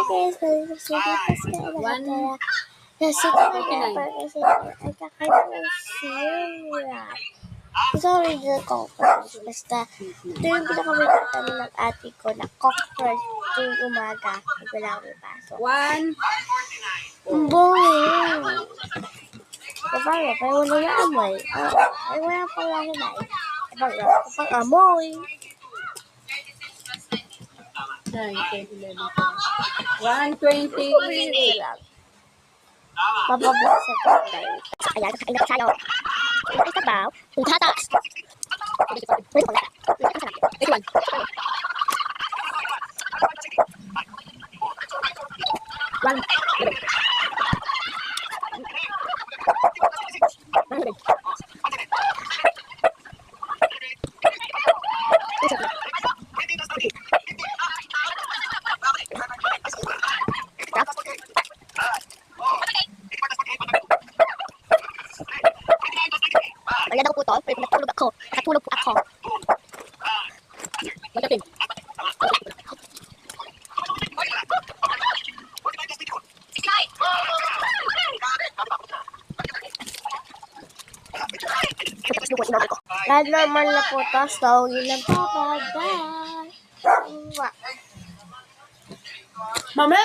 guys, pagkasipas ka na kaya. Kasi kasi ay kakaiba sorry the cockroach. Basta, ito yung pinakamagandang kami ng ate ko na cockroach tuwing umaga. Pag wala kami pasok. 1. Boing! Kapag wala na amoy. Ay, wala pang lang na eh. Kapag amoy. 128. Mababak sa tatay. Ayan, kakain na tayo. Ito sabaw. Yung tatas. Pwede ko lang. 81. One. Wala daw po to. Pero natulog ako. Nakatulog po ako. Magating. Lahat naman na po to. So, yun lang po. Bye-bye. Mama!